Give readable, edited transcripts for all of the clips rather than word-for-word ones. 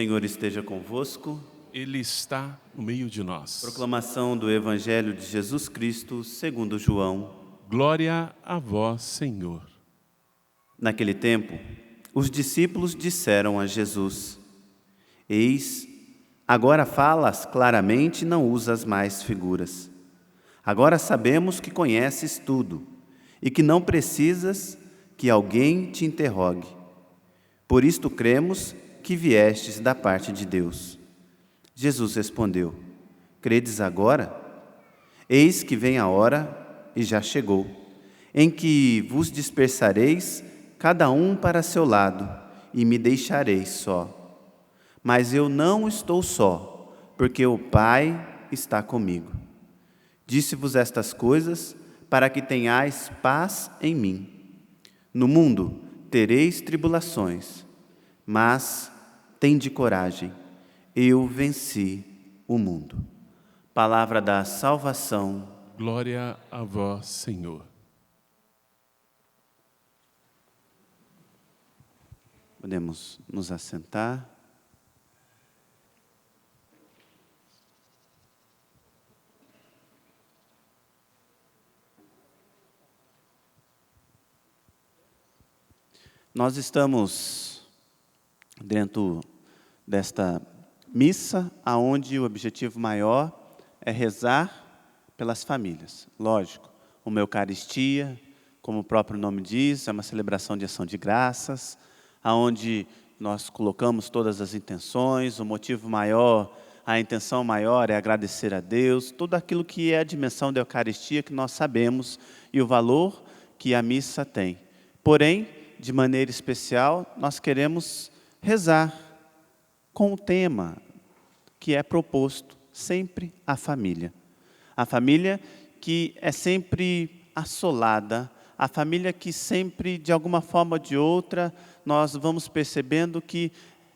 Senhor esteja convosco. Ele está no meio de nós. Proclamação do Evangelho de Jesus Cristo segundo João. Glória a vós, Senhor. Naquele tempo, os discípulos disseram a Jesus: Eis, agora falas claramente e não usas mais figuras. Agora sabemos que conheces tudo e que não precisas que alguém te interrogue. Por isto cremos que viestes da parte de Deus. Jesus respondeu: Credes agora? Eis que vem a hora, e já chegou, em que vos dispersareis, cada um para seu lado, e me deixareis só. Mas eu não estou só, porque o Pai está comigo. Disse-vos estas coisas para que tenhais paz em mim. No mundo tereis tribulações, mas tende coragem, eu venci o mundo. Palavra da salvação. Glória a vós, Senhor. Podemos nos assentar. Nós estamos dentro desta missa, onde o objetivo maior é rezar pelas famílias. Lógico, uma Eucaristia, como o próprio nome diz, é uma celebração de ação de graças, onde nós colocamos todas as intenções, o motivo maior, a intenção maior é agradecer a Deus, tudo aquilo que é a dimensão da Eucaristia que nós sabemos e o valor que a missa tem. Porém, de maneira especial, nós queremos rezar com o tema que é proposto, sempre a família. A família que é sempre assolada, a família que sempre, de alguma forma ou de outra, nós vamos percebendo que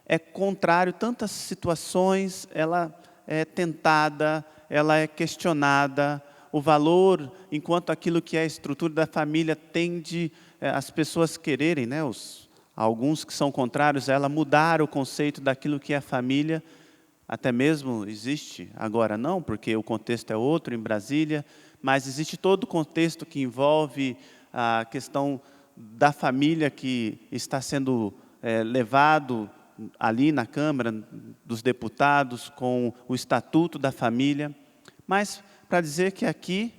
é contrário, tantas situações, ela é tentada, ela é questionada, o valor, enquanto aquilo que é a estrutura da família tende as pessoas quererem, né, alguns que são contrários a ela, mudar o conceito daquilo que é família, até mesmo existe, agora não, porque o contexto é outro em Brasília, mas existe todo o contexto que envolve a questão da família que está sendo levado ali na Câmara dos Deputados com o Estatuto da Família, mas para dizer que aqui,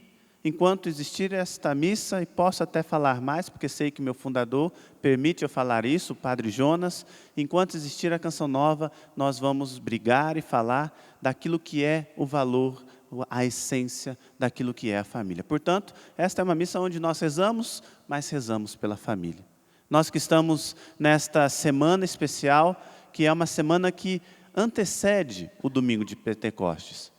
enquanto existir esta missa, e posso até falar mais, porque sei que meu fundador permite eu falar isso, o Padre Jonas, enquanto existir a Canção Nova, nós vamos brigar e falar daquilo que é o valor, a essência daquilo que é a família. Portanto, esta é uma missa onde nós rezamos, mas rezamos pela família. Nós que estamos nesta semana especial, que é uma semana que antecede o domingo de Pentecostes.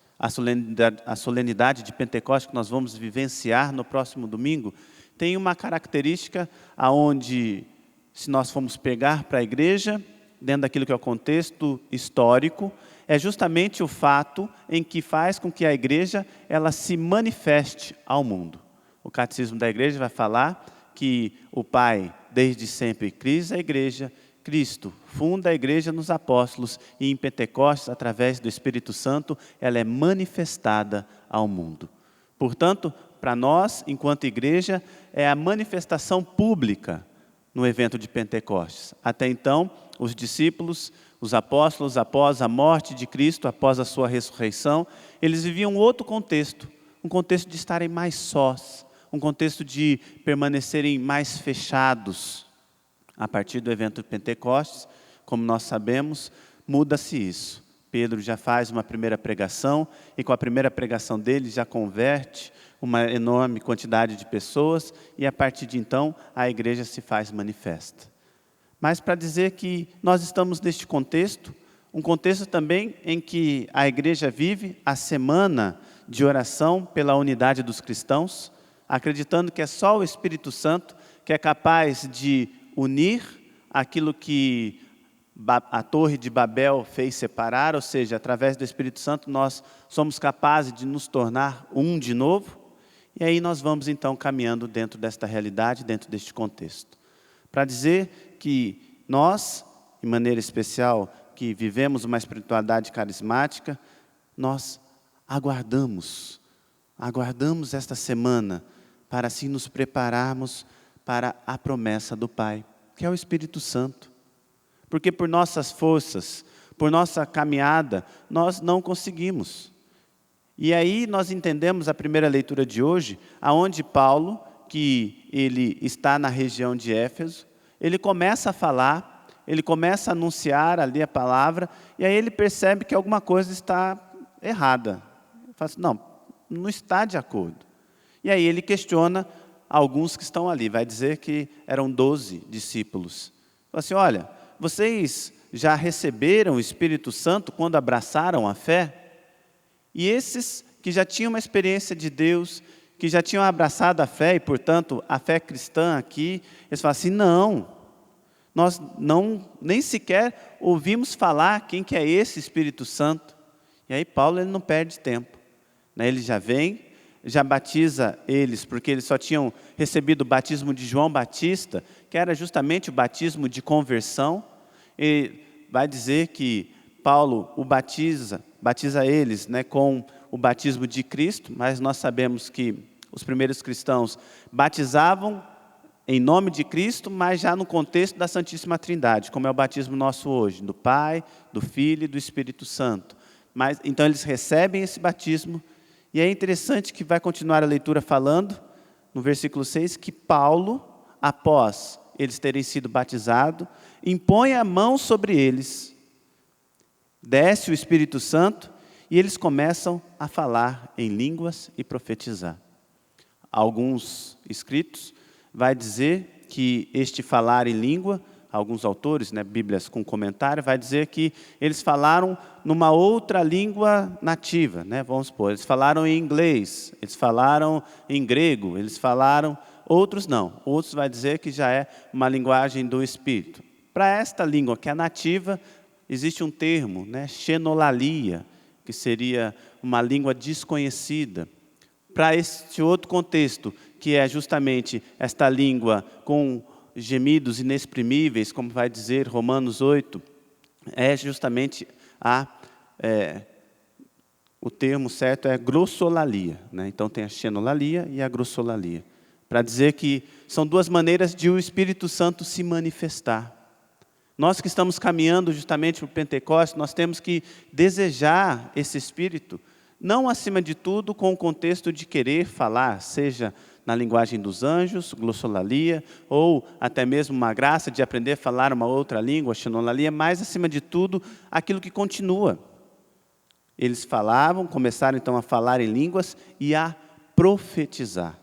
A solenidade de Pentecostes que nós vamos vivenciar no próximo domingo tem uma característica aonde, se nós formos pegar para a igreja, dentro daquilo que é o contexto histórico, é justamente o fato em que faz com que a igreja ela se manifeste ao mundo. O catecismo da igreja vai falar que o Pai, desde sempre, quis a igreja, Cristo funda a igreja nos apóstolos e em Pentecostes, através do Espírito Santo, ela é manifestada ao mundo. Portanto, para nós, enquanto igreja, é a manifestação pública no evento de Pentecostes. Até então, os discípulos, os apóstolos, após a morte de Cristo, após a sua ressurreição, eles viviam outro contexto, um contexto de estarem mais sós, um contexto de permanecerem mais fechados. A partir do evento de Pentecostes, como nós sabemos, muda-se isso. Pedro já faz uma primeira pregação, e com a primeira pregação dele já converte uma enorme quantidade de pessoas, e a partir de então a igreja se faz manifesta. Mas para dizer que nós estamos neste contexto, um contexto também em que a igreja vive a semana de oração pela unidade dos cristãos, acreditando que é só o Espírito Santo que é capaz de unir aquilo que a Torre de Babel fez separar, ou seja, através do Espírito Santo nós somos capazes de nos tornar um de novo, e aí nós vamos então caminhando dentro desta realidade, dentro deste contexto. Para dizer que nós, de maneira especial, que vivemos uma espiritualidade carismática, nós aguardamos esta semana para assim nos prepararmos para a promessa do Pai, que é o Espírito Santo. Porque por nossas forças, por nossa caminhada, nós não conseguimos. E aí nós entendemos a primeira leitura de hoje, aonde Paulo, que ele está na região de Éfeso, ele começa a falar, ele começa a anunciar ali a palavra, e aí ele percebe que alguma coisa está errada. Ele fala assim, não está de acordo. E aí ele questiona alguns que estão ali, vai dizer que eram 12 discípulos. Fala assim, olha, vocês já receberam o Espírito Santo quando abraçaram a fé? E esses que já tinham uma experiência de Deus, que já tinham abraçado a fé, e portanto a fé cristã aqui, eles falam assim, nós nem sequer ouvimos falar quem que é esse Espírito Santo. E aí Paulo ele não perde tempo, né? Ele já vem, já batiza eles, porque eles só tinham recebido o batismo de João Batista, que era justamente o batismo de conversão. E vai dizer que Paulo batiza eles, né, com o batismo de Cristo, mas nós sabemos que os primeiros cristãos batizavam em nome de Cristo, mas já no contexto da Santíssima Trindade, como é o batismo nosso hoje, do Pai, do Filho e do Espírito Santo. Mas, então eles recebem esse batismo, e é interessante que vai continuar a leitura falando, no versículo 6, que Paulo, após eles terem sido batizados, impõe a mão sobre eles, desce o Espírito Santo, e eles começam a falar em línguas e profetizar. Alguns escritos vai dizer que este falar em língua, alguns autores, né, Bíblias com comentário, vai dizer que eles falaram numa outra língua nativa, né, vamos supor, eles falaram em inglês, eles falaram em grego, eles falaram, outros não, outros vai dizer que já é uma linguagem do Espírito. Para esta língua que é nativa, existe um termo, né, xenolalia, que seria uma língua desconhecida. Para este outro contexto, que é justamente esta língua com gemidos inexprimíveis, como vai dizer Romanos 8, é justamente o termo certo é glossolalia, né? Então tem a xenolalia e a glossolalia, para dizer que são duas maneiras de o Espírito Santo se manifestar. Nós que estamos caminhando justamente para o Pentecostes, nós temos que desejar esse Espírito, não acima de tudo com o contexto de querer falar, seja na linguagem dos anjos, glossolalia, ou até mesmo uma graça de aprender a falar uma outra língua, xenolalia, mas acima de tudo, aquilo que continua. Eles começaram então a falar em línguas e a profetizar.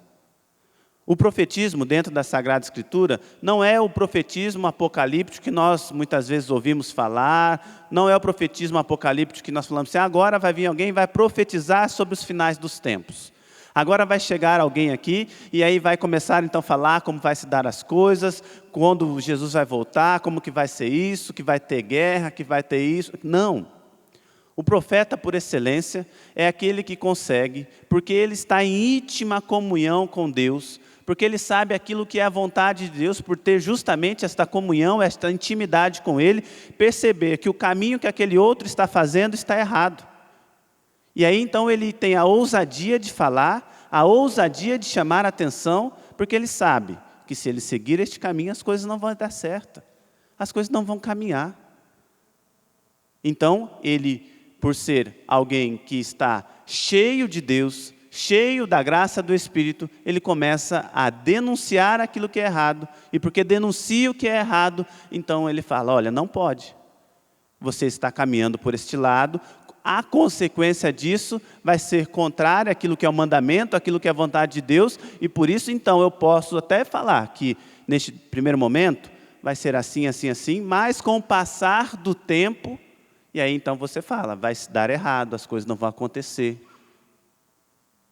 O profetismo dentro da Sagrada Escritura não é o profetismo apocalíptico que nós muitas vezes ouvimos falar, não é o profetismo apocalíptico que nós falamos assim, agora vai vir alguém e vai profetizar sobre os finais dos tempos. Agora vai chegar alguém aqui e aí vai começar então a falar como vai se dar as coisas, quando Jesus vai voltar, como que vai ser isso, que vai ter guerra, que vai ter isso. Não. O profeta por excelência é aquele que consegue, porque ele está em íntima comunhão com Deus, porque ele sabe aquilo que é a vontade de Deus, por ter justamente esta comunhão, esta intimidade com Ele, perceber que o caminho que aquele outro está fazendo está errado. E aí então ele tem a ousadia de falar, a ousadia de chamar a atenção, porque ele sabe que se ele seguir este caminho, as coisas não vão dar certo, as coisas não vão caminhar. Então, ele, por ser alguém que está cheio de Deus, cheio da graça do Espírito, ele começa a denunciar aquilo que é errado, e porque denuncia o que é errado, então ele fala, olha, não pode, você está caminhando por este lado, a consequência disso vai ser contrária àquilo que é o mandamento, àquilo que é a vontade de Deus, e por isso então eu posso até falar que neste primeiro momento vai ser assim, assim, assim, mas com o passar do tempo, e aí então você fala, vai se dar errado, as coisas não vão acontecer.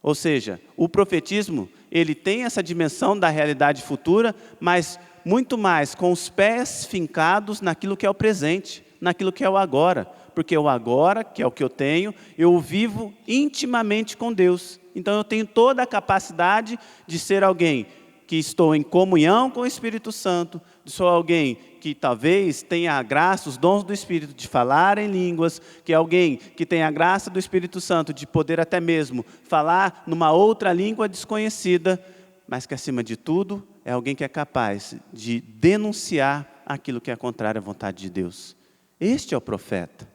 Ou seja, o profetismo, ele tem essa dimensão da realidade futura, mas muito mais com os pés fincados naquilo que é o presente, naquilo que é o agora. Porque o agora, que é o que eu tenho, eu vivo intimamente com Deus. Então eu tenho toda a capacidade de ser alguém que estou em comunhão com o Espírito Santo, sou alguém que talvez tenha a graça, os dons do Espírito de falar em línguas, que é alguém que tem a graça do Espírito Santo de poder até mesmo falar numa outra língua desconhecida, mas que acima de tudo é alguém que é capaz de denunciar aquilo que é contrário à vontade de Deus. Este é o profeta.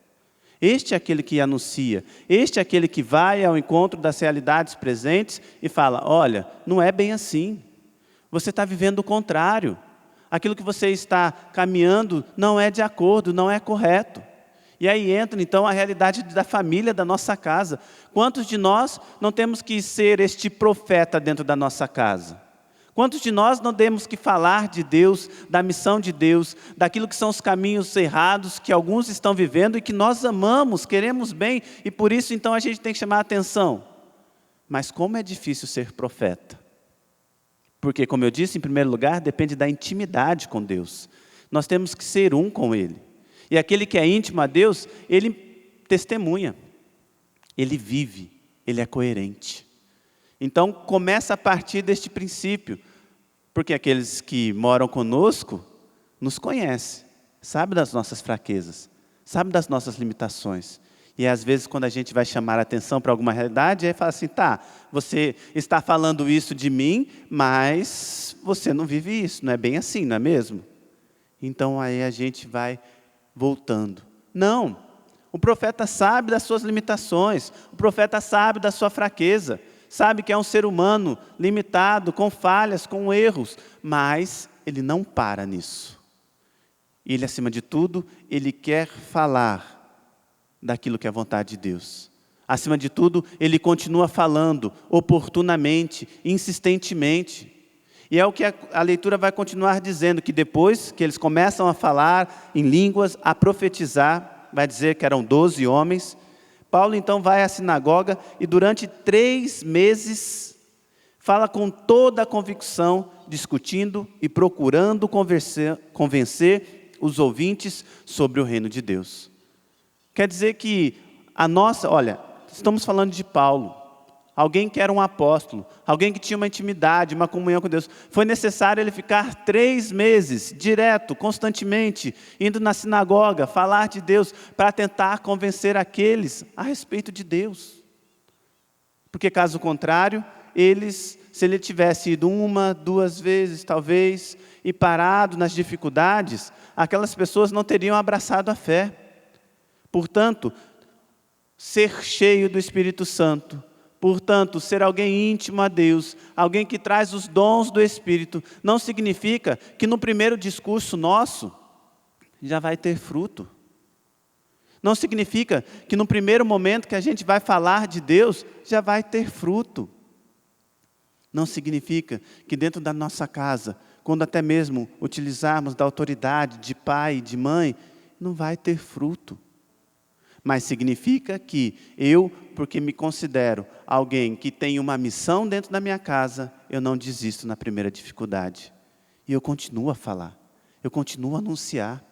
Este é aquele que anuncia. Este é aquele que vai ao encontro das realidades presentes e fala: olha, não é bem assim. Você está vivendo o contrário. Aquilo que você está caminhando não é de acordo, não é correto. E aí entra então a realidade da família, da nossa casa. Quantos de nós não temos que ser este profeta dentro da nossa casa? Quantos de nós não temos que falar de Deus, da missão de Deus, daquilo que são os caminhos errados que alguns estão vivendo e que nós amamos, queremos bem, e por isso então a gente tem que chamar a atenção. Mas como é difícil ser profeta? Porque, como eu disse, em primeiro lugar, depende da intimidade com Deus. Nós temos que ser um com Ele. E aquele que é íntimo a Deus, ele testemunha, ele vive, ele é coerente. Então, começa a partir deste princípio, porque aqueles que moram conosco nos conhecem, sabem das nossas fraquezas, sabem das nossas limitações. E às vezes, quando a gente vai chamar a atenção para alguma realidade, aí fala assim: tá, você está falando isso de mim, mas você não vive isso, não é bem assim, não é mesmo? Então aí a gente vai voltando. Não, o profeta sabe das suas limitações, o profeta sabe da sua fraqueza, sabe que é um ser humano limitado, com falhas, com erros, mas ele não para nisso. Ele, acima de tudo, ele quer falar daquilo que é a vontade de Deus. Acima de tudo, ele continua falando oportunamente, insistentemente. E é o que a leitura vai continuar dizendo, que depois que eles começam a falar em línguas, a profetizar, vai dizer que eram 12 homens, Paulo então vai à sinagoga e durante 3 meses fala com toda a convicção, discutindo e procurando convencer os ouvintes sobre o reino de Deus. Quer dizer que estamos falando de Paulo, alguém que era um apóstolo, alguém que tinha uma intimidade, uma comunhão com Deus. Foi necessário ele ficar 3 meses, direto, constantemente, indo na sinagoga, falar de Deus, para tentar convencer aqueles a respeito de Deus. Porque caso contrário, se ele tivesse ido 1, 2 vezes, talvez, e parado nas dificuldades, aquelas pessoas não teriam abraçado a fé. Portanto, ser cheio do Espírito Santo, portanto, ser alguém íntimo a Deus, alguém que traz os dons do Espírito, não significa que no primeiro discurso nosso já vai ter fruto. Não significa que no primeiro momento que a gente vai falar de Deus, já vai ter fruto. Não significa que dentro da nossa casa, quando até mesmo utilizarmos da autoridade de pai e de mãe, não vai ter fruto. Mas significa que eu, porque me considero alguém que tem uma missão dentro da minha casa, eu não desisto na primeira dificuldade. E eu continuo a falar, eu continuo a anunciar,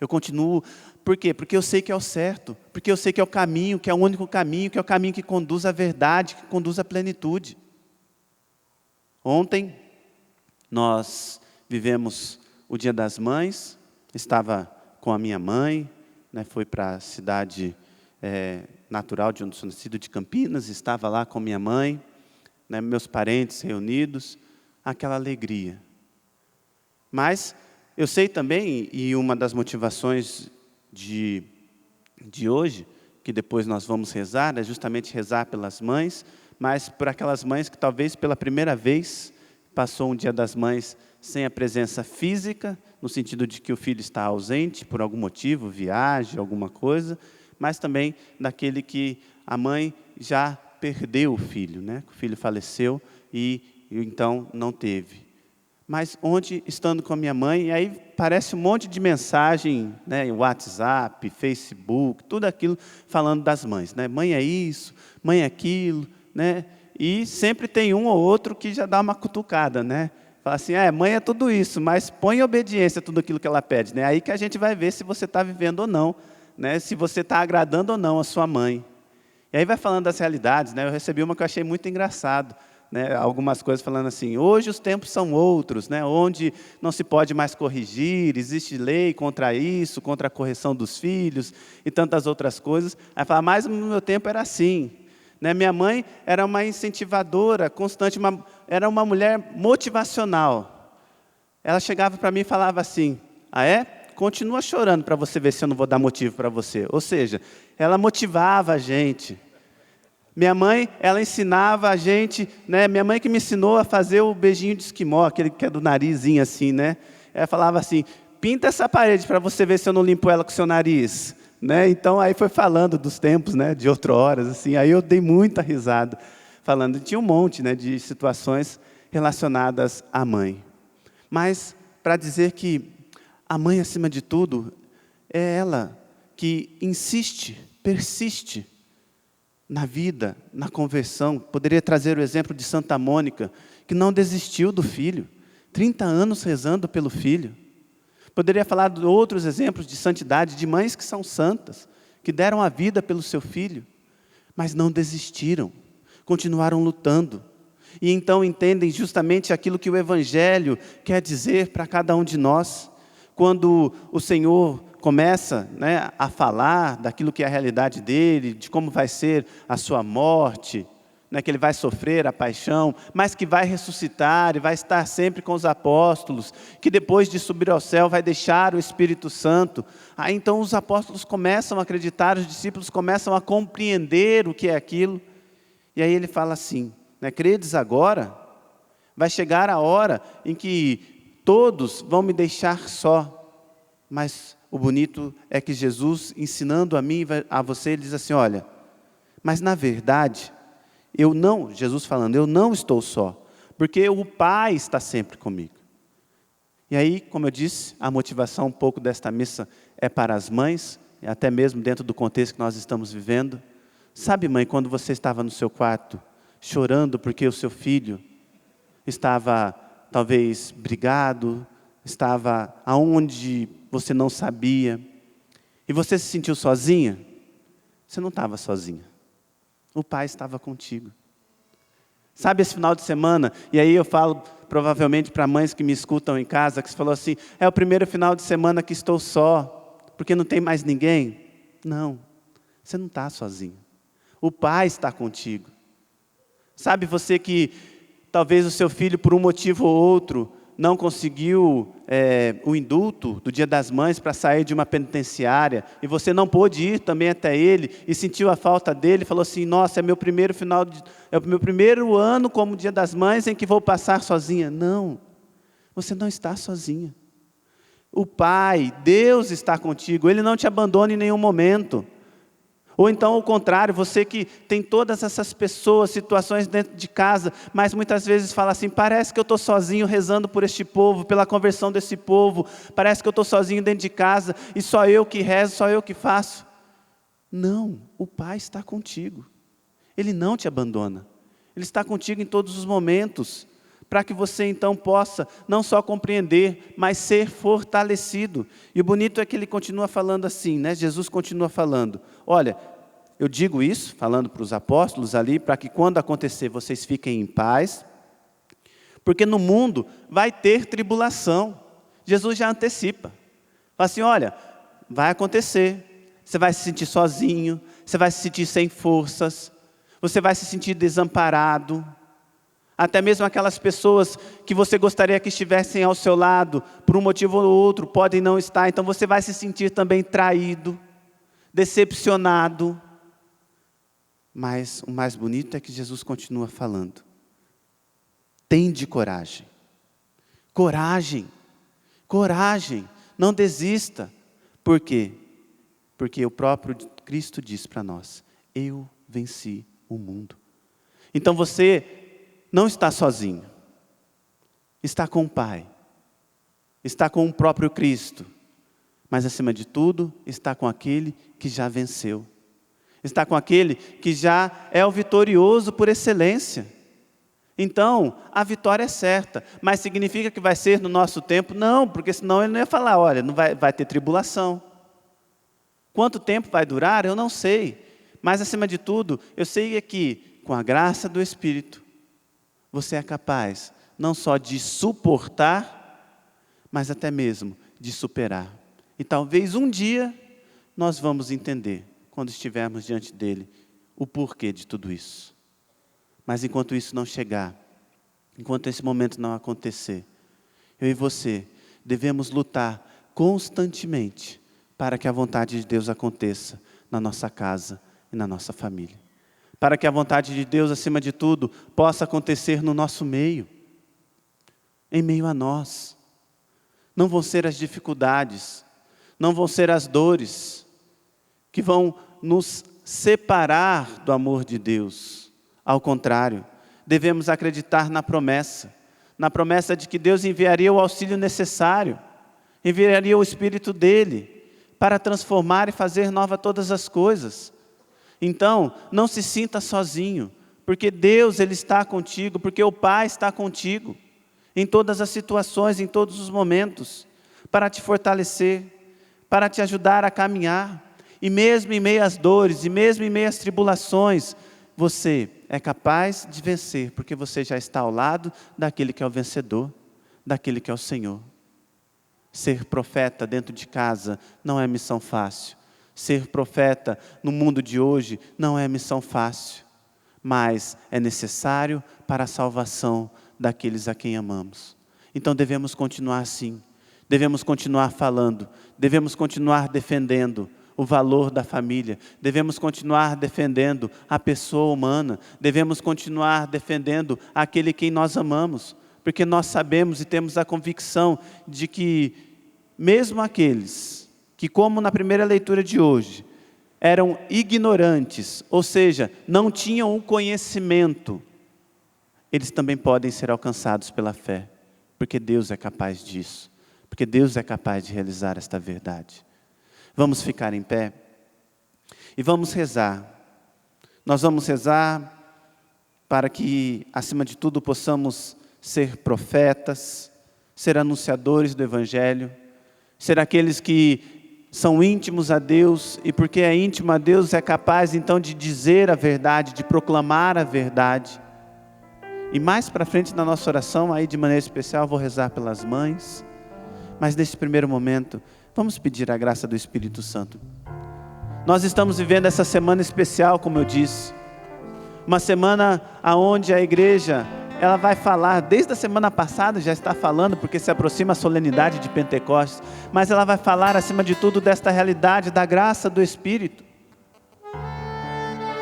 eu continuo... Por quê? Porque eu sei que é o certo, porque eu sei que é o caminho, que é o único caminho, que é o caminho que conduz à verdade, que conduz à plenitude. Ontem, nós vivemos o Dia das Mães, estava com a minha mãe, foi para a cidade natural de onde sou nascido, de Campinas, estava lá com minha mãe, meus parentes reunidos, aquela alegria. Mas eu sei também, e uma das motivações de hoje, que depois nós vamos rezar, é justamente rezar pelas mães, mas por aquelas mães que talvez pela primeira vez passou um Dia das Mães sem a presença física, no sentido de que o filho está ausente por algum motivo, viagem, alguma coisa, mas também daquele que a mãe já perdeu o filho, o filho faleceu e então não teve. Mas onde, estando com a minha mãe, e aí parece um monte de mensagem, WhatsApp, Facebook, tudo aquilo falando das mães, mãe é isso, mãe é aquilo, e sempre tem um ou outro que já dá uma cutucada, Fala assim, mãe é tudo isso, mas põe em obediência tudo aquilo que ela pede, Aí que a gente vai ver se você está vivendo ou não, se você está agradando ou não a sua mãe. E aí vai falando das realidades, Eu recebi uma que eu achei muito engraçado, né, algumas coisas falando assim, hoje os tempos são outros, né, onde não se pode mais corrigir, existe lei contra isso, contra a correção dos filhos e tantas outras coisas. Aí fala, mas no meu tempo era assim. Né, minha mãe era uma incentivadora constante, era uma mulher motivacional. Ela chegava para mim e falava assim, ah é? Continua chorando para você ver se eu não vou dar motivo para você. Ou seja, ela motivava a gente. Minha mãe, ela ensinava a gente, né? Minha mãe que me ensinou a fazer o beijinho de esquimó, aquele que é do narizinho assim, né? Ela falava assim, pinta essa parede para você ver se eu não limpo ela com o seu nariz. Né? Então, aí foi falando dos tempos, né? De outrohoras, assim, aí eu dei muita risada, falando, tinha um monte, né, de situações relacionadas à mãe. Mas, para dizer que a mãe, acima de tudo, é ela que insiste, persiste na vida, na conversão. Poderia trazer o exemplo de Santa Mônica, que não desistiu do filho, 30 anos rezando pelo filho. Poderia falar de outros exemplos de santidade, de mães que são santas, que deram a vida pelo seu filho, mas não desistiram, continuaram lutando. E então entendem justamente aquilo que o Evangelho quer dizer para cada um de nós. Quando o Senhor começa, né, a falar daquilo que é a realidade dele, de como vai ser a sua morte, né, que ele vai sofrer a paixão, mas que vai ressuscitar e vai estar sempre com os apóstolos, que depois de subir ao céu vai deixar o Espírito Santo. Aí então os apóstolos começam a acreditar, os discípulos começam a compreender o que é aquilo. E aí ele fala assim, né, credes agora? Vai chegar a hora em que todos vão me deixar só. Mas o bonito é que Jesus, ensinando a mim e a você, ele diz assim, olha, mas na verdade, Jesus falando, eu não estou só, porque o Pai está sempre comigo. E aí, como eu disse, a motivação um pouco desta missa é para as mães, até mesmo dentro do contexto que nós estamos vivendo. Sabe, mãe, quando você estava no seu quarto, chorando porque o seu filho estava, talvez, brigado, estava aonde você não sabia, e você se sentiu sozinha? Você não estava sozinha. O Pai estava contigo. Sabe esse final de semana, e aí eu falo provavelmente para mães que me escutam em casa, que você falou assim, é o primeiro final de semana que estou só, porque não tem mais ninguém? Não, você não está sozinho. O Pai está contigo. Sabe você que talvez o seu filho, por um motivo ou outro, não conseguiu o indulto do Dia das Mães para sair de uma penitenciária, e você não pôde ir também até ele, e sentiu a falta dele, falou assim, nossa, é o meu primeiro ano como Dia das Mães em que vou passar sozinha. Não, você não está sozinha. O Pai, Deus está contigo, Ele não te abandona em nenhum momento. Ou então, ao contrário, você que tem todas essas pessoas, situações dentro de casa, mas muitas vezes fala assim, parece que eu estou sozinho rezando por este povo, pela conversão desse povo, parece que eu estou sozinho dentro de casa, e só eu que rezo, só eu que faço. Não, o Pai está contigo. Ele não te abandona. Ele está contigo em todos os momentos, para que você então possa não só compreender, mas ser fortalecido. E o bonito é que ele continua falando assim, né? Jesus continua falando, olha, eu digo isso, falando para os apóstolos ali, para que quando acontecer vocês fiquem em paz, porque no mundo vai ter tribulação. Jesus já antecipa. Fala assim, olha, vai acontecer, você vai se sentir sozinho, você vai se sentir sem forças, você vai se sentir desamparado. Até mesmo aquelas pessoas que você gostaria que estivessem ao seu lado, por um motivo ou outro, podem não estar. Então você vai se sentir também traído, decepcionado. Mas o mais bonito é que Jesus continua falando. Tende coragem. Coragem. Coragem. Não desista. Por quê? Porque o próprio Cristo diz para nós, eu venci o mundo. Então você não está sozinho, está com o Pai, está com o próprio Cristo, mas acima de tudo, está com aquele que já venceu, está com aquele que já é o vitorioso por excelência. Então, a vitória é certa, mas significa que vai ser no nosso tempo? Não, porque senão ele não ia falar, olha, não vai ter tribulação. Quanto tempo vai durar? Eu não sei, mas acima de tudo, eu sei que com a graça do Espírito, você é capaz não só de suportar, mas até mesmo de superar. E talvez um dia nós vamos entender, quando estivermos diante dele, o porquê de tudo isso. Mas enquanto isso não chegar, enquanto esse momento não acontecer, eu e você devemos lutar constantemente para que a vontade de Deus aconteça na nossa casa e na nossa família. Para que a vontade de Deus, acima de tudo, possa acontecer no nosso meio, em meio a nós. Não vão ser as dificuldades, não vão ser as dores que vão nos separar do amor de Deus. Ao contrário, devemos acreditar na promessa de que Deus enviaria o auxílio necessário, enviaria o Espírito dele para transformar e fazer nova todas as coisas. Então, não se sinta sozinho, porque Deus ele está contigo, porque o Pai está contigo, em todas as situações, em todos os momentos, para te fortalecer, para te ajudar a caminhar. E mesmo em meio às dores, e mesmo em meio às tribulações, você é capaz de vencer, porque você já está ao lado daquele que é o vencedor, daquele que é o Senhor. Ser profeta dentro de casa não é missão fácil. Ser profeta no mundo de hoje não é missão fácil, mas é necessário para a salvação daqueles a quem amamos. Então devemos continuar assim, devemos continuar falando, devemos continuar defendendo o valor da família, devemos continuar defendendo a pessoa humana, devemos continuar defendendo aquele quem nós amamos, porque nós sabemos e temos a convicção de que mesmo aqueles que, como na primeira leitura de hoje, eram ignorantes, ou seja, não tinham o conhecimento, eles também podem ser alcançados pela fé, porque Deus é capaz disso, porque Deus é capaz de realizar esta verdade. Vamos ficar em pé e vamos rezar. Nós vamos rezar para que, acima de tudo, possamos ser profetas, ser anunciadores do Evangelho, ser aqueles que são íntimos a Deus, e porque é íntimo a Deus, é capaz então de dizer a verdade, de proclamar a verdade. E mais para frente na nossa oração, aí de maneira especial, eu vou rezar pelas mães, mas nesse primeiro momento, vamos pedir a graça do Espírito Santo. Nós estamos vivendo essa semana especial, como eu disse, uma semana onde a igreja, ela vai falar, desde a semana passada já está falando, porque se aproxima a solenidade de Pentecostes, mas ela vai falar acima de tudo desta realidade da graça do Espírito.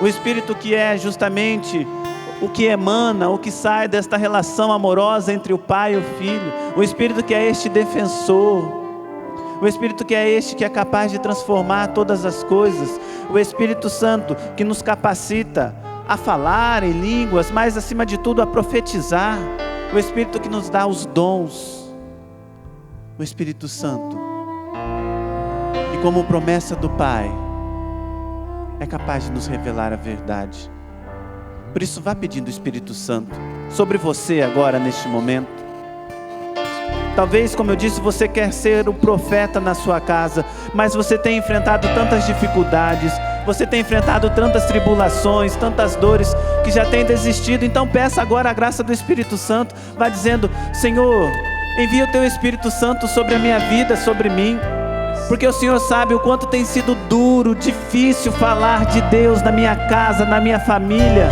O Espírito que é justamente o que emana, o que sai desta relação amorosa entre o Pai e o Filho. O Espírito que é este defensor. O Espírito que é este que é capaz de transformar todas as coisas. O Espírito Santo que nos capacita a falar em línguas, mas acima de tudo a profetizar. O Espírito que nos dá os dons. O Espírito Santo que, como promessa do Pai, é capaz de nos revelar a verdade. Por isso, vá pedindo o Espírito Santo sobre você agora, neste momento. Talvez, como eu disse, você quer ser o profeta na sua casa, mas você tem enfrentado tantas dificuldades, você tem enfrentado tantas tribulações, tantas dores, que já tem desistido. Então peça agora a graça do Espírito Santo. Vá dizendo: Senhor, envia o Teu Espírito Santo sobre a minha vida, sobre mim, porque o Senhor sabe o quanto tem sido duro, difícil falar de Deus na minha casa, na minha família,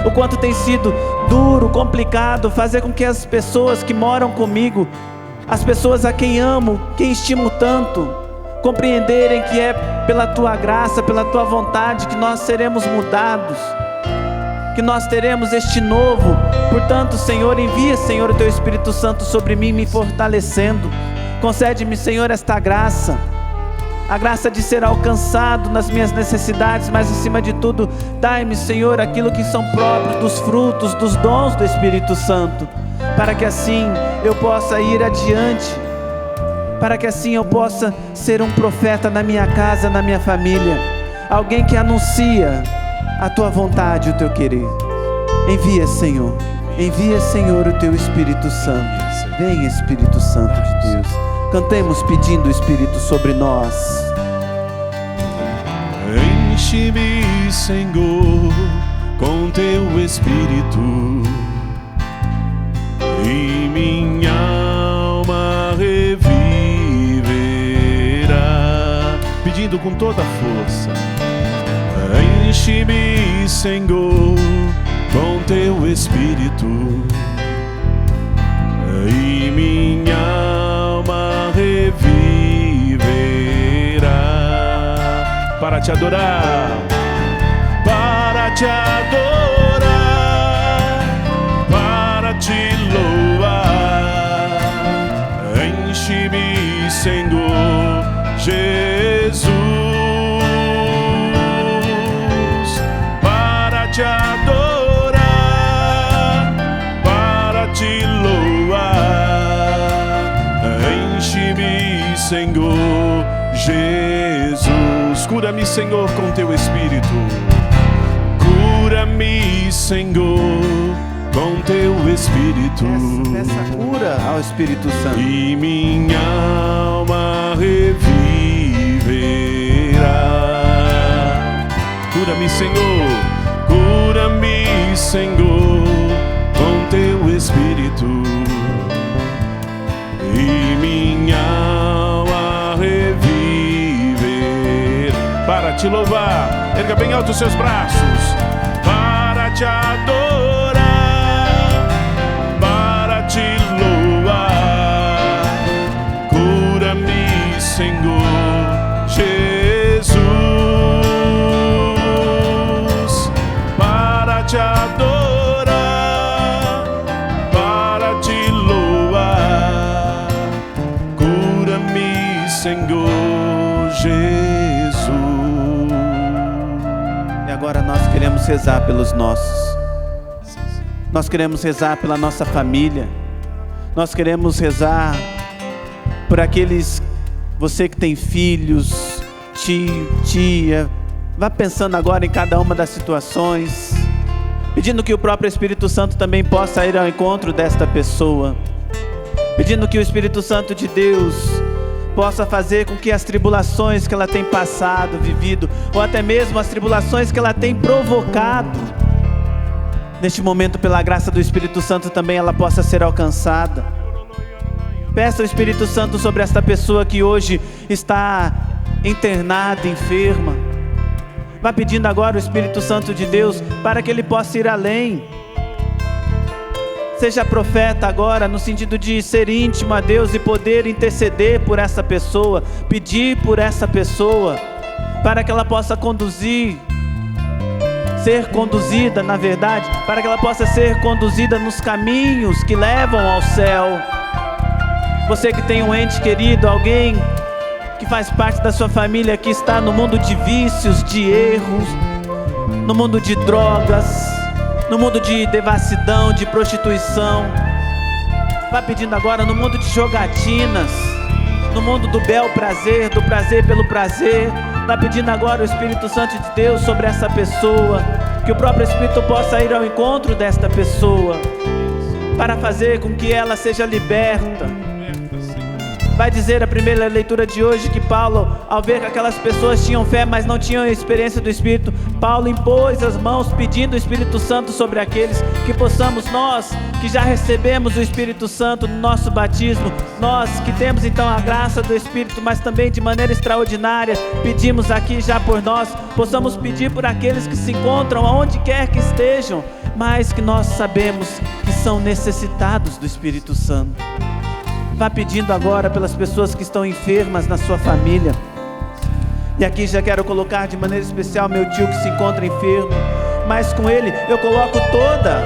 o quanto tem sido duro, complicado fazer com que as pessoas que moram comigo, as pessoas a quem amo, quem estimo tanto, compreenderem que é pela Tua graça, pela Tua vontade que nós seremos mudados, que nós teremos este novo. Portanto, Senhor, envia, Senhor, o Teu Espírito Santo sobre mim, me fortalecendo. Concede-me, Senhor, esta graça, a graça de ser alcançado nas minhas necessidades, mas acima de tudo, dai-me, Senhor, aquilo que são próprios dos frutos, dos dons do Espírito Santo, para que assim eu possa ir adiante, para que assim eu possa ser um profeta na minha casa, na minha família, alguém que anuncia a Tua vontade, o Teu querer. Envia, Senhor, o Teu Espírito Santo. Vem, Espírito Santo de Deus. Cantemos pedindo o Espírito sobre nós. Enche-me, Senhor, com Teu Espírito, e minha alma reviverá. Pedindo com toda a força: enche-me, Senhor, com teu Espírito, e minha alma reviverá. Para te adorar, para te adorar, para te louvar. Enche-me, Senhor Jesus, para te adorar, para te louvar. Enche-me, Senhor Jesus. Cura-me, Senhor, com teu Espírito. Cura-me, Senhor, com teu Espírito. Peça cura ao Espírito Santo. E minha alma reviverá. Cura-me, Senhor. Cura-me, Senhor, com teu Espírito. E minha alma reviverá. Para te louvar, erga bem alto os seus braços. Para te adorar, para te louvar. Cura-me, Senhor Jesus, para te adorar, para te louvar. Cura-me, Senhor Jesus. E agora nós queremos rezar pelos nossos. Nós queremos rezar pela nossa família. Nós queremos rezar por aqueles, você que tem filhos, tio, tia. Vá pensando agora em cada uma das situações, pedindo que o próprio Espírito Santo também possa ir ao encontro desta pessoa, pedindo que o Espírito Santo de Deus possa fazer com que as tribulações que ela tem passado, vivido, ou até mesmo as tribulações que ela tem provocado, neste momento, pela graça do Espírito Santo, também ela possa ser alcançada. Peça o Espírito Santo sobre esta pessoa que hoje está internada, enferma. Vá pedindo agora o Espírito Santo de Deus para que ele possa ir além. Seja profeta agora, no sentido de ser íntimo a Deus e poder interceder por essa pessoa, pedir por essa pessoa, para que ela possa ser conduzida, na verdade, para que ela possa ser conduzida nos caminhos que levam ao céu. Você que tem um ente querido, alguém que faz parte da sua família, que está no mundo de vícios, de erros, no mundo de drogas, no mundo de devassidão, de prostituição. Vá pedindo agora no mundo de jogatinas, no mundo do bel prazer, do prazer pelo prazer. Vá pedindo agora o Espírito Santo de Deus sobre essa pessoa, que o próprio Espírito possa ir ao encontro desta pessoa, para fazer com que ela seja liberta. Vai dizer a primeira leitura de hoje que Paulo, ao ver que aquelas pessoas tinham fé, mas não tinham experiência do Espírito, Paulo impôs as mãos pedindo o Espírito Santo sobre aqueles, que possamos nós, que já recebemos o Espírito Santo no nosso batismo, nós que temos então a graça do Espírito, mas também de maneira extraordinária, pedimos aqui já por nós, possamos pedir por aqueles que se encontram aonde quer que estejam, mas que nós sabemos que são necessitados do Espírito Santo. Vá pedindo agora pelas pessoas que estão enfermas na sua família. E aqui já quero colocar de maneira especial meu tio que se encontra enfermo, mas com ele eu coloco toda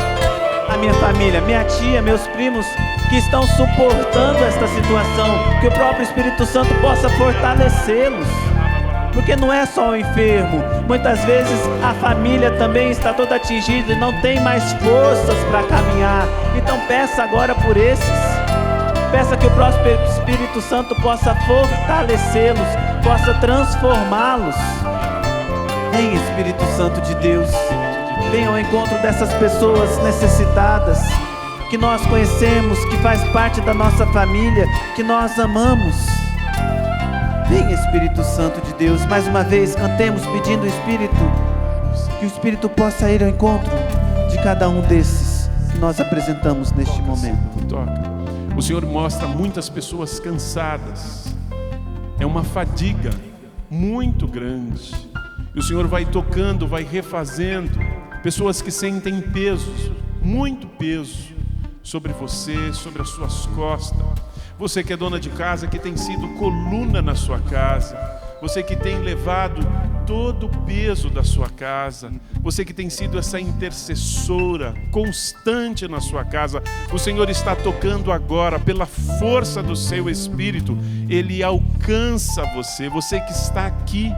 a minha família, minha tia, meus primos que estão suportando esta situação, que o próprio Espírito Santo possa fortalecê-los, porque não é só o enfermo, muitas vezes a família também está toda atingida e não tem mais forças para caminhar. Então peça agora por esses. Peça que o próprio Espírito Santo possa fortalecê-los, possa transformá-los. Vem, Espírito Santo de Deus, venha ao encontro dessas pessoas necessitadas, que nós conhecemos, que faz parte da nossa família, que nós amamos. Vem, Espírito Santo de Deus, mais uma vez cantemos pedindo o Espírito, que o Espírito possa ir ao encontro de cada um desses que nós apresentamos neste momento. toca. O Senhor mostra muitas pessoas cansadas. É uma fadiga muito grande. E o Senhor vai tocando, vai refazendo. Pessoas que sentem pesos, muito peso, sobre você, sobre as suas costas. Você que é dona de casa, que tem sido coluna na sua casa. Você que tem levado todo o peso da sua casa. Você que tem sido essa intercessora constante na sua casa. O Senhor está tocando agora, pela força do seu Espírito. Ele alcança você. Você que está aqui,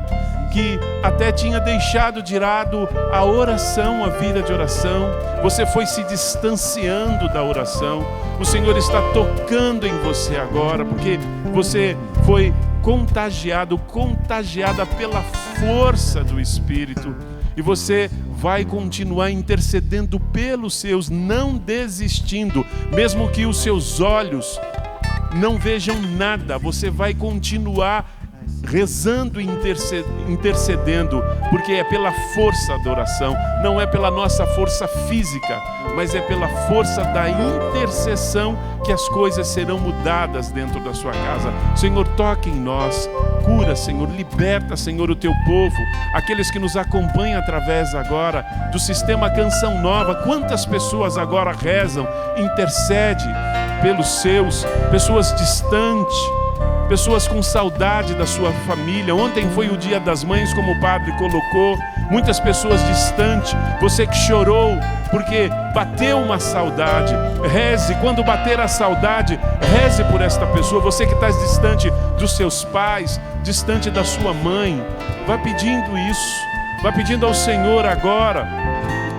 que até tinha deixado de lado a oração, a vida de oração. Você foi se distanciando da oração. O Senhor está tocando em você agora, porque você foi contagiada pela força do Espírito. E você vai continuar intercedendo pelos seus, não desistindo, mesmo que os seus olhos não vejam nada. Você vai continuar rezando e intercedendo, porque é pela força da oração, não é pela nossa força física, mas é pela força da intercessão que as coisas serão mudadas dentro da sua casa. Senhor, toque em nós, cura, Senhor, liberta, Senhor, o teu povo, aqueles que nos acompanham através agora do sistema Canção Nova. Quantas pessoas agora rezam, intercede pelos seus, pessoas distantes, pessoas com saudade da sua família. Ontem foi o Dia das Mães, como o padre colocou. Muitas pessoas distantes. Você que chorou porque bateu uma saudade, reze. Quando bater a saudade, reze por esta pessoa. Você que está distante dos seus pais, distante da sua mãe, vá pedindo isso. Vá pedindo ao Senhor agora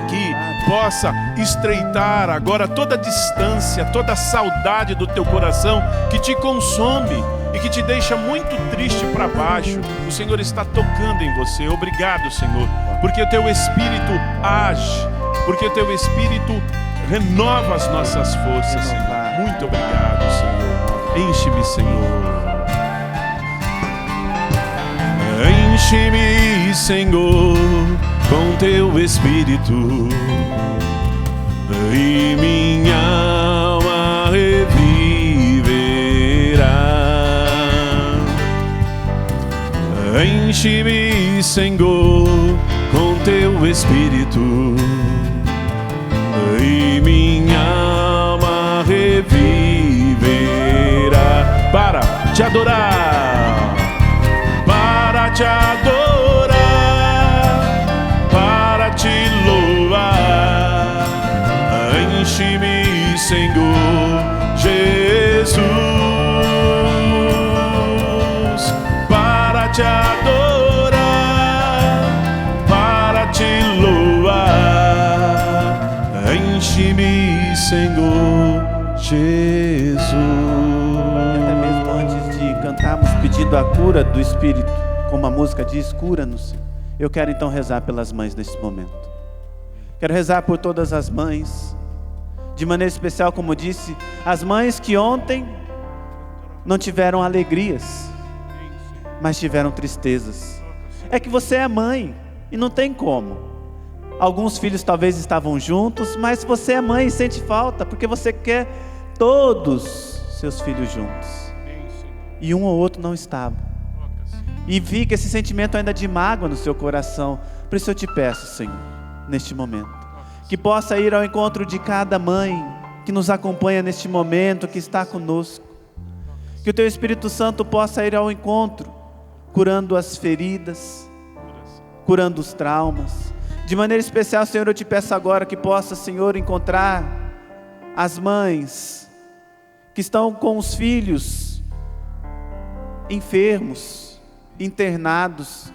que possa estreitar agora toda a distância, toda a saudade do teu coração que te consome e que te deixa muito triste para baixo. O Senhor está tocando em você. Obrigado, Senhor, porque o teu Espírito age, porque o teu Espírito renova as nossas forças, Senhor. Muito obrigado, Senhor. Enche-me, Senhor. Enche-me, Senhor, com teu Espírito, e minha alma reviverá. Enche-me, Senhor, com teu Espírito, e minha alma reviverá. Para te adorar, para te adorar, para te louvar. Enche-me, Senhor Jesus, para te adorar, para te louvar. Enche-me, Senhor Jesus. Até mesmo antes de cantarmos pedindo a cura do Espírito, como a música diz, cura-nos, eu quero então rezar pelas mães nesse momento. Quero rezar por todas as mães, de maneira especial, como disse, as mães que ontem não tiveram alegrias, mas tiveram tristezas. É que você é mãe e não tem como. Alguns filhos talvez estavam juntos, mas você é mãe e sente falta, porque você quer todos seus filhos juntos, e um ou outro não estava, e fica esse sentimento ainda de mágoa no seu coração. Por isso eu te peço, Senhor, neste momento, que possa ir ao encontro de cada mãe que nos acompanha neste momento, que está conosco, que o teu Espírito Santo possa ir ao encontro, curando as feridas, curando os traumas. De maneira especial, Senhor, eu te peço agora que possa, Senhor, encontrar as mães que estão com os filhos enfermos, internados,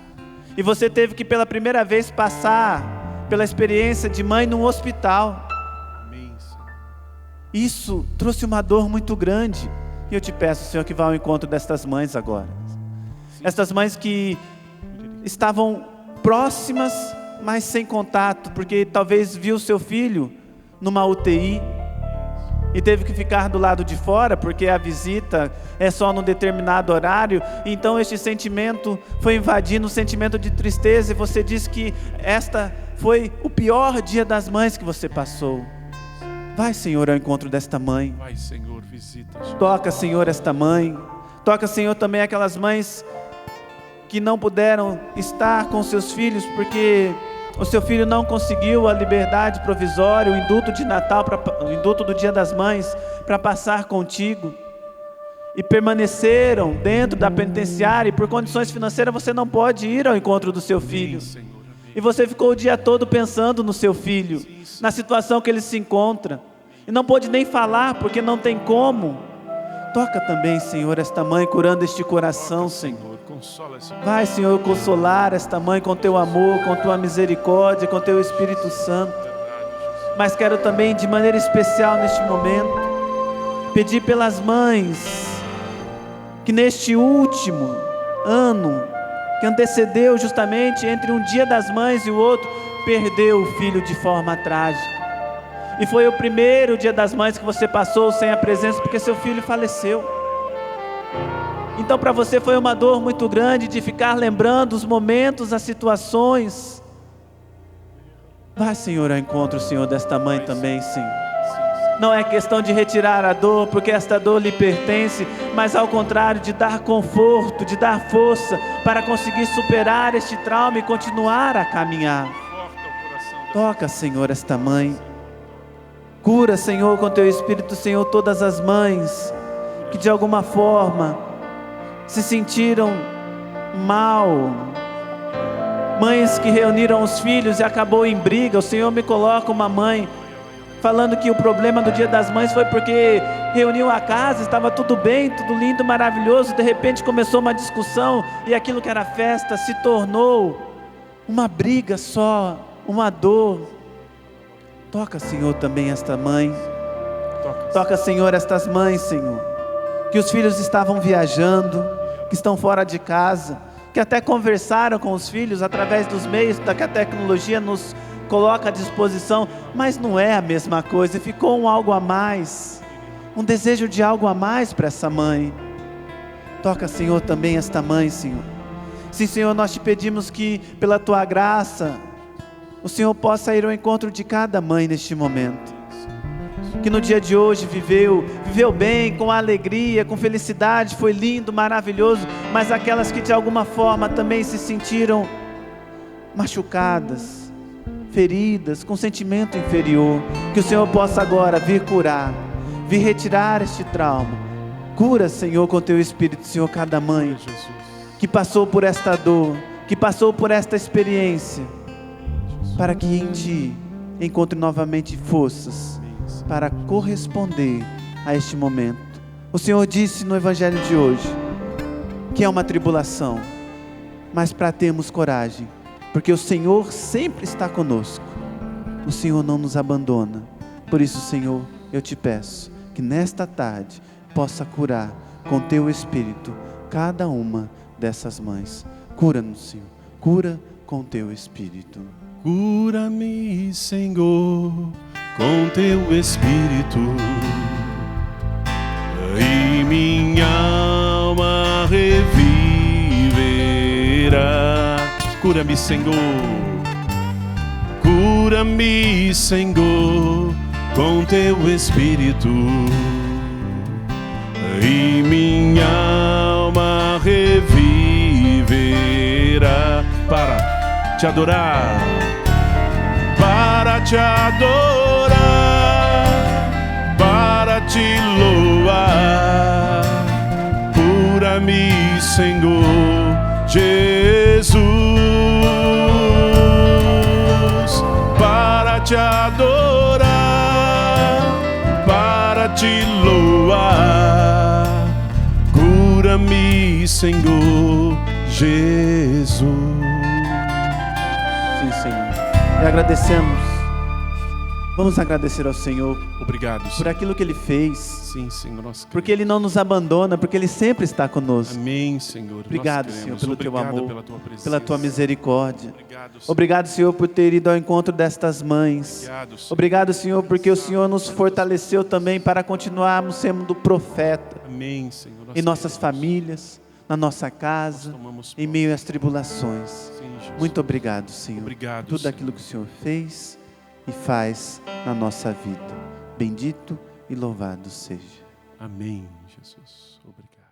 e você teve que pela primeira vez passar pela experiência de mãe num hospital. Isso trouxe uma dor muito grande, e eu te peço, Senhor, que vá ao encontro destas mães agora. Estas mães que estavam próximas, mas sem contato, porque talvez viu seu filho numa UTI e teve que ficar do lado de fora, porque a visita é só num determinado horário. Então este sentimento foi invadindo, um sentimento de tristeza, e você diz que esta foi o pior dia das mães que você passou. Vai, Senhor, ao encontro desta mãe. Vai, Senhor, visita, Jesus. Toca, Senhor, esta mãe. Toca, Senhor, também aquelas mães que não puderam estar com seus filhos porque o seu filho não conseguiu a liberdade provisória, o indulto de Natal, o indulto do Dia das Mães, para passar contigo. E permaneceram dentro da penitenciária, e por condições financeiras você não pode ir ao encontro do seu filho. E você ficou o dia todo pensando no seu filho, na situação que ele se encontra, e não pôde nem falar porque não tem como. Toca também, Senhor, esta mãe, curando este coração, Senhor. Vai, Senhor, consolar esta mãe com teu amor, com tua misericórdia, com teu Espírito Santo. Mas quero também, de maneira especial neste momento, pedir pelas mães que neste último ano, que antecedeu justamente entre um Dia das Mães e o outro, perdeu o filho de forma trágica. E foi o primeiro Dia das Mães que você passou sem a presença, porque seu filho faleceu. Então para você foi uma dor muito grande de ficar lembrando os momentos, as situações. Vai, Senhor, ao encontro, Senhor, desta mãe também, Senhor. Não é questão de retirar a dor, porque esta dor lhe pertence, mas ao contrário, de dar conforto, de dar força para conseguir superar este trauma e continuar a caminhar. Toca, Senhor, esta mãe. Cura, Senhor, com teu Espírito, Senhor, todas as mães que de alguma forma se sentiram mal. Mães que reuniram os filhos e acabou em briga. O Senhor me coloca uma mãe falando que o problema do Dia das Mães foi porque reuniu a casa, estava tudo bem, tudo lindo, maravilhoso. De repente começou uma discussão e aquilo que era festa se tornou uma briga só, uma dor. Toca, Senhor, também esta mãe. Toca, Senhor, estas mães, Senhor, que os filhos estavam viajando, que estão fora de casa, que até conversaram com os filhos através dos meios que a tecnologia nos coloca à disposição, mas não é a mesma coisa. Ficou um algo a mais, um desejo de algo a mais para essa mãe. Toca, Senhor, também esta mãe, Senhor. Sim, Senhor, nós te pedimos que pela tua graça o Senhor possa ir ao encontro de cada mãe neste momento, que no dia de hoje viveu bem, com alegria, com felicidade, foi lindo, maravilhoso, mas aquelas que de alguma forma também se sentiram machucadas, feridas, com sentimento inferior, que o Senhor possa agora vir curar, vir retirar este trauma. Cura, Senhor, com teu Espírito, Senhor, cada mãe que passou por esta dor, que passou por esta experiência, para que em Ti encontre novamente forças para corresponder a este momento. O Senhor disse no Evangelho de hoje que é uma tribulação, mas para termos coragem, porque o Senhor sempre está conosco. O Senhor não nos abandona. Por isso, Senhor, eu te peço que nesta tarde possa curar com teu Espírito cada uma dessas mães. Cura-nos, Senhor. Cura com teu Espírito. Cura-me, Senhor, com teu Espírito, e minha alma reviverá. Cura-me, Senhor, cura-me, Senhor, com teu Espírito, e minha alma reviverá. Para te adorar, para te adorar, para te louvar. Cura-me, Senhor Jesus, para te adorar, para te louvar. Cura-me, Senhor Jesus. Sim, Senhor. E agradecemos. Vamos agradecer ao Senhor. Obrigado, Senhor, por aquilo que Ele fez. Sim, Senhor, nós porque Ele não nos abandona, porque Ele sempre está conosco. Amém, Senhor. Obrigado, Senhor, pelo teu amor, pela tua presença, pela tua misericórdia. Obrigado, Senhor. Obrigado, Senhor, por ter ido ao encontro destas mães. Obrigado, Senhor. Obrigado, Senhor, porque o Senhor nos fortaleceu também para continuarmos sendo profeta. Amém, Senhor. Em nossas famílias, na nossa casa, em meio às tribulações. Sim, muito obrigado, Senhor. Obrigado, tudo Senhor. aquilo que o Senhor fez e faz na nossa vida. Bendito e louvado seja. Amém, Jesus. Obrigado.